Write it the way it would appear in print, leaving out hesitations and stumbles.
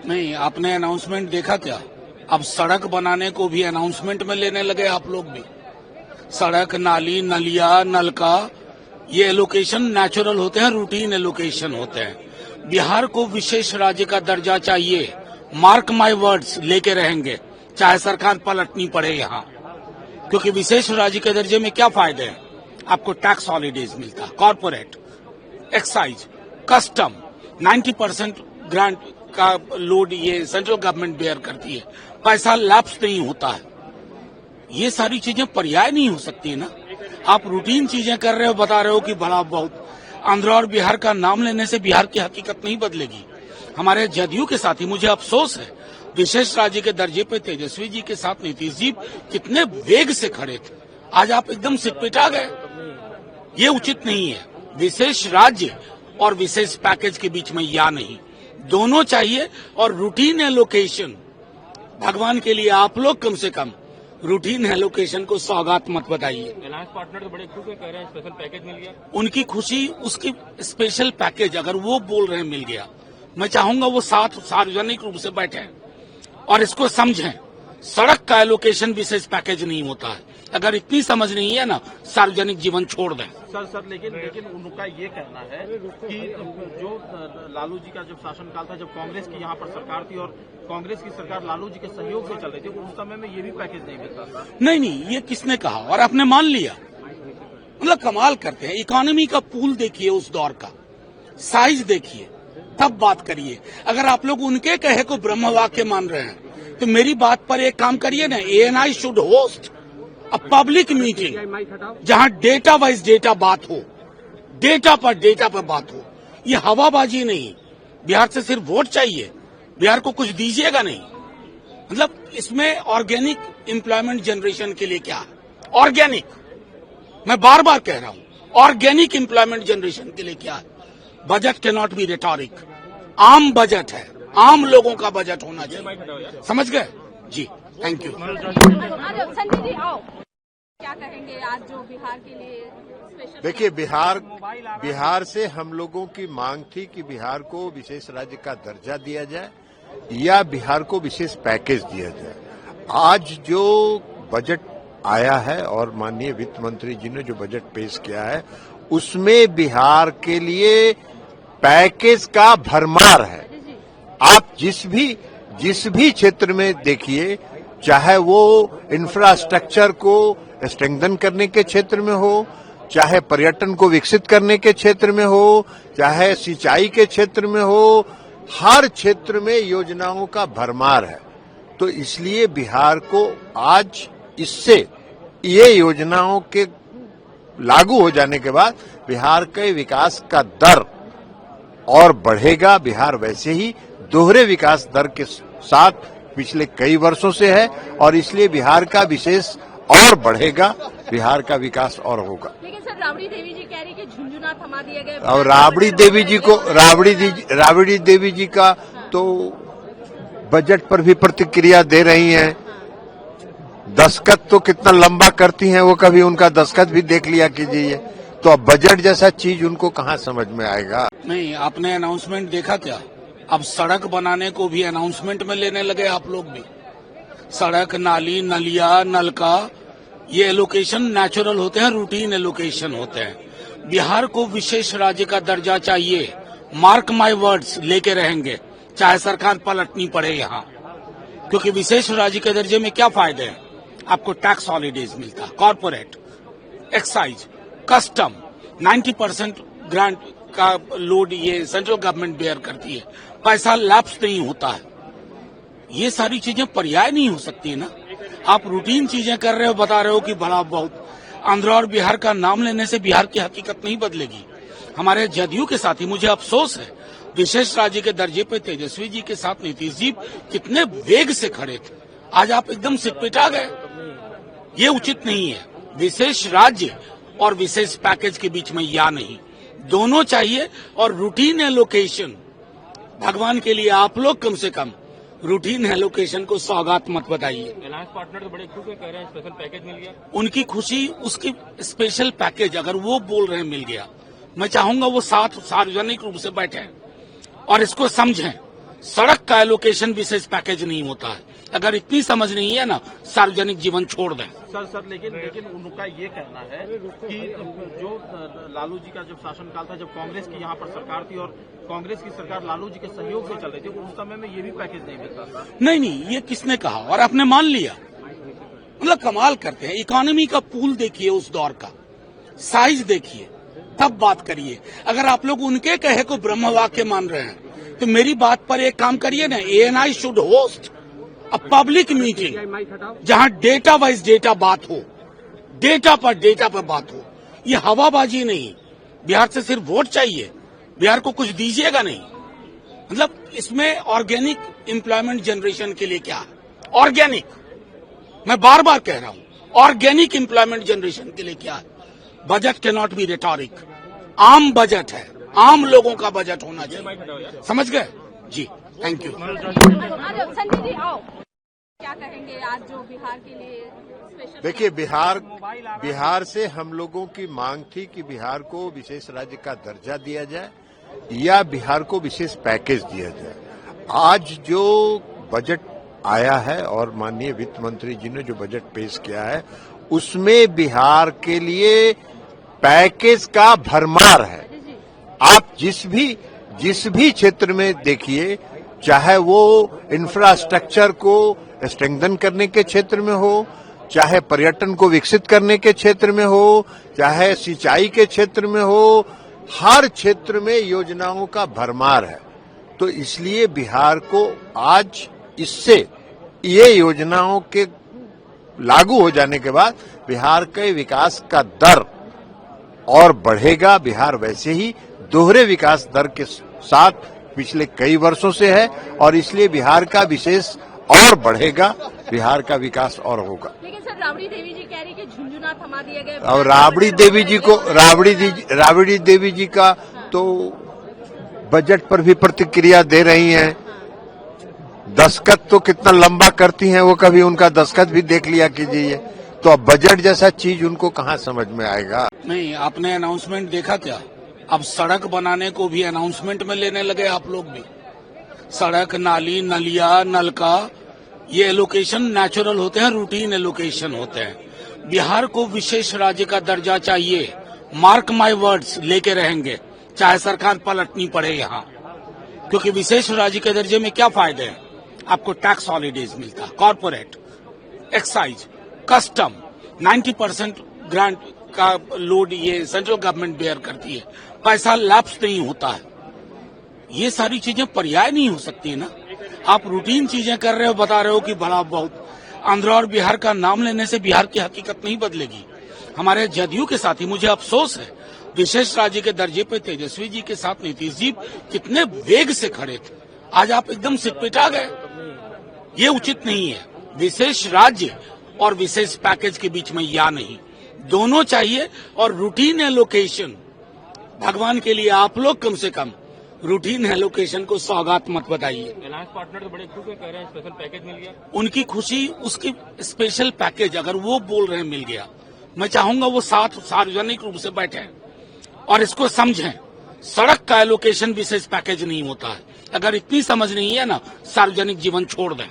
नहीं, आपने अनाउंसमेंट देखा क्या? अब सड़क बनाने को भी अनाउंसमेंट में लेने लगे आप लोग भी। सड़क, नाली, नलिया, नलका, ये एलोकेशन नेचुरल होते हैं, रूटीन एलोकेशन होते हैं। बिहार को विशेष राज्य का दर्जा चाहिए, मार्क माय वर्ड्स, लेके रहेंगे, चाहे सरकार पलटनी पड़े यहाँ। क्योंकि विशेष राज्य के दर्जे में क्या फायदे हैं? आपको टैक्स हॉलीडेज मिलता है, कॉर्पोरेट, एक्साइज, कस्टम, 90% ग्रांट का लोड ये सेंट्रल गवर्नमेंट बेयर करती है, पैसा लैप्स नहीं होता है। ये सारी चीजें पर्याय नहीं हो सकती ना। आप रूटीन चीजें कर रहे हो, बता रहे हो कि बड़ा बहुत। आंध्र और बिहार का नाम लेने से बिहार की हकीकत नहीं बदलेगी। हमारे जदयू के साथी, मुझे अफसोस है, विशेष राज्य के दर्जे पे तेजस्वी जी के साथ नीतीश जी कितने वेग से खड़े थे, आज आप एकदम से पिटा गए। ये उचित नहीं है। विशेष राज्य और विशेष पैकेज के बीच में या नहीं, दोनों चाहिए। और रूटीन एलोकेशन, भगवान के लिए आप लोग कम से कम रूटीन एलोकेशन को सौगात मत बताइए। अलायंस पार्टनर तो बड़े खुश कह रहे हैं स्पेशल पैकेज मिल गया। उनकी खुशी, उसकी स्पेशल पैकेज अगर वो बोल रहे हैं मिल गया, मैं चाहूंगा वो साथ सार्वजनिक रूप से बैठे और इसको समझें। सड़क का एलोकेशन विशेष पैकेज नहीं होता है। अगर इतनी समझ नहीं है ना, सार्वजनिक जीवन छोड़ दें। सर लेकिन उनका ये कहना है कि जो लालू जी का जब शासनकाल था, जब कांग्रेस की यहाँ पर सरकार थी और कांग्रेस की सरकार लालू जी के सहयोग से चल रही थी, उस समय में ये भी पैकेज नहीं मिलता था। नहीं, ये किसने कहा और आपने मान लिया? मतलब कमाल करते हैं। इकोनॉमी का पूल देखिए, उस दौर का साइज देखिए, तब बात करिए। अगर आप लोग उनके कहे को ब्रह्म वाक्य मान रहे हैं तो मेरी बात पर एक काम करिए ना, ANI should host a public meeting जहां डेटा वाइज डेटा बात हो, डेटा पर बात हो। ये हवाबाजी नहीं। बिहार से सिर्फ वोट चाहिए, बिहार को कुछ दीजिएगा नहीं। मतलब इसमें ऑर्गेनिक एम्प्लॉयमेंट जनरेशन के लिए क्या है? ऑर्गेनिक, मैं बार बार कह रहा हूं, ऑर्गेनिक एम्प्लॉयमेंट जनरेशन के लिए क्या है? Budget can not be rhetoric. आम बजट है, आम लोगों का बजट होना चाहिए। समझ गए जी? Thank you. संजय जी आओ, क्या कहेंगे आज जो बिहार के लिए स्पेशल? देखिए, बिहार से हम लोगों की मांग थी कि बिहार को विशेष राज्य का दर्जा दिया जाए या बिहार को विशेष पैकेज दिया जाए। आज जो बजट आया है और माननीय वित्त मंत्री जी ने जो बजट पेश किया है, उसमें बिहार के लिए पैकेज का भरमार है। आप जिस भी क्षेत्र में देखिए, चाहे वो इंफ्रास्ट्रक्चर को स्ट्रेंथन करने के क्षेत्र में हो, चाहे पर्यटन को विकसित करने के क्षेत्र में हो, चाहे सिंचाई के क्षेत्र में हो, हर क्षेत्र में योजनाओं का भरमार है। तो इसलिए बिहार को आज इससे ये योजनाओं के लागू हो जाने के बाद बिहार के विकास का दर और बढ़ेगा। बिहार वैसे ही दोहरे विकास दर के साथ पिछले कई वर्षों से है और इसलिए बिहार का विशेष और बढ़ेगा, बिहार का विकास और होगा। लेकिन सर, राबड़ी देवी जी कह रही कि झुंझुना थमा दिया गया। और राबड़ी देवी जी का तो बजट पर भी प्रतिक्रिया दे रही हैं। दस्तखत तो कितना लंबा करती हैं, वो कभी उनका दस्तखत भी देख लिया कीजिए। तो अब बजट जैसा चीज उनको कहाँ समझ में आएगा? नहीं, आपने अनाउंसमेंट देखा क्या? अब सड़क बनाने को भी अनाउंसमेंट में लेने लगे आप लोग भी। सड़क, नाली, नलिया, नलका, ये एलोकेशन नेचुरल होते हैं, रूटीन एलोकेशन होते हैं। बिहार को विशेष राज्य का दर्जा चाहिए, मार्क माय वर्ड्स, लेके रहेंगे, चाहे सरकार पलटनी पड़े यहाँ। क्योंकि विशेष राज्य के दर्जे में क्या फायदे हैं? आपको टैक्स हॉलीडेज मिलता है, कॉर्पोरेट, एक्साइज, कस्टम, 90% ग्रांट का लोड ये सेंट्रल गवर्नमेंट बेयर करती है, पैसा लैप्स नहीं होता है। ये सारी चीजें पर्याय नहीं हो सकती ना। आप रूटीन चीजें कर रहे हो, बता रहे हो कि बड़ा बहुत। आंध्र और बिहार का नाम लेने से बिहार की हकीकत नहीं बदलेगी। हमारे जदयू के साथी, मुझे अफसोस है, विशेष राज्य के दर्जे पे तेजस्वी जी के साथ नीतीश जी कितने वेग से खड़े थे, आज आप एकदम से पिटा गए। ये उचित नहीं है। विशेष राज्य और विशेष पैकेज के बीच में या नहीं, दोनों चाहिए। और रूटीन एलोकेशन, भगवान के लिए आप लोग कम से कम रूटीन एलोकेशन को सौगात मत बताइए। अलायंस पार्टनर तो बड़े खुश कह रहे हैं स्पेशल पैकेज मिल गया। उनकी खुशी, उसकी स्पेशल पैकेज अगर वो बोल रहे हैं मिल गया, मैं चाहूंगा वो साथ सार्वजनिक रूप से बैठे और इसको समझें। सड़क का एलोकेशन विशेष पैकेज नहीं होता है। अगर इतनी समझ नहीं है ना, सार्वजनिक जीवन छोड़ दें। सर लेकिन उनका ये कहना है कि जो लालू जी का जब शासनकाल था, जब कांग्रेस की यहाँ पर सरकार थी और कांग्रेस की सरकार लालू जी के सहयोग से चल रही थी, उस समय में ये भी पैकेज नहीं मिलता था। नहीं, ये किसने कहा और आपने मान लिया? मतलब कमाल करते हैं। इकोनॉमी का पूल देखिए, उस दौर का साइज देखिए, तब बात करिए। अगर आप लोग उनके कहे को ब्रह्म वाक्य मान रहे हैं तो मेरी बात पर एक काम करिए ना, ANI should host a public meeting जहां डेटा वाइज डेटा बात हो, डेटा पर बात हो। ये हवाबाजी नहीं। बिहार से सिर्फ वोट चाहिए, बिहार को कुछ दीजिएगा नहीं। मतलब इसमें ऑर्गेनिक एम्प्लॉयमेंट जनरेशन के लिए क्या है? ऑर्गेनिक, मैं बार बार कह रहा हूं, ऑर्गेनिक एम्प्लॉयमेंट जनरेशन के लिए क्या है? Budget can not be rhetoric. आम बजट है, आम लोगों का बजट होना चाहिए। समझ गए जी? Thank you. संजय जी आओ, क्या कहेंगे आज जो बिहार के लिए स्पेशल? देखिए, बिहार से हम लोगों की मांग थी कि बिहार को विशेष राज्य का दर्जा दिया जाए या बिहार को विशेष पैकेज दिया जाए। आज जो बजट आया है और माननीय वित्त मंत्री जी ने जो बजट पेश किया है, उसमें बिहार के लिए पैकेज का भरमार है। आप जिस भी क्षेत्र में देखिए, चाहे वो इंफ्रास्ट्रक्चर को स्ट्रेंथन करने के क्षेत्र में हो, चाहे पर्यटन को विकसित करने के क्षेत्र में हो, चाहे सिंचाई के क्षेत्र में हो, हर क्षेत्र में योजनाओं का भरमार है। तो इसलिए बिहार को आज इससे ये योजनाओं के लागू हो जाने के बाद बिहार के विकास का दर और बढ़ेगा। बिहार वैसे ही दोहरे विकास दर के साथ पिछले कई वर्षों से है और इसलिए बिहार का विशेष और बढ़ेगा, बिहार का विकास और होगा। लेकिन सर, राबड़ी देवी जी कह रही कि झुंझुना थमा दिया गया और राबड़ी देवी जी का तो बजट पर भी प्रतिक्रिया दे रही हैं। दस्तखत तो कितना लंबा करती हैं, वो कभी उनका दस्तखत भी देख लिया कीजिए। तो अब बजट जैसा चीज उनको कहाँ समझ में आएगा? नहीं, आपने अनाउंसमेंट देखा क्या? अब सड़क बनाने को भी अनाउंसमेंट में लेने लगे आप लोग भी। सड़क, नाली, नलिया, नलका, ये एलोकेशन नेचुरल होते हैं, रूटीन एलोकेशन होते हैं। बिहार को विशेष राज्य का दर्जा चाहिए। मार्क माय वर्ड्स, लेके रहेंगे, चाहे सरकार पलटनी पड़े यहाँ। क्योंकि विशेष राज्य के दर्जे में क्या फायदे हैं? आपको टैक्स हॉलीडेज मिलता, कॉर्पोरेट, एक्साइज, कस्टम, 90% ग्रांट का लोड ये सेंट्रल गवर्नमेंट बेयर करती है। पैसा लैप्स नहीं होता है। ये सारी चीजें पर्याय नहीं हो सकती ना। आप रूटीन चीजें कर रहे हो, बता रहे हो कि बड़ा बहुत। आंध्र और बिहार का नाम लेने से बिहार की हकीकत नहीं बदलेगी। हमारे जदयू के साथ ही मुझे अफसोस है, विशेष राज्य के दर्जे पे तेजस्वी जी के साथ नीतीश जी कितने वेग से खड़े थे, आज आप एकदम से पिटा गए। ये उचित नहीं है। विशेष राज्य और विशेष पैकेज के बीच में या नहीं, दोनों चाहिए। और रूटीन एलोकेशन, भगवान के लिए आप लोग कम से कम रूटीन एलोकेशन को सौगात मत बताइए। अलायंस पार्टनर तो बड़े खुश हैं, कह रहे हैं स्पेशल पैकेज मिल गया। उनकी खुशी, उसकी स्पेशल पैकेज अगर वो बोल रहे हैं मिल गया, मैं चाहूंगा वो साथ सार्वजनिक रूप से बैठे और इसको समझें। सड़क का एलोकेशन विशेष पैकेज नहीं होता है। अगर इतनी समझ नहीं है ना, सार्वजनिक जीवन छोड़ दें।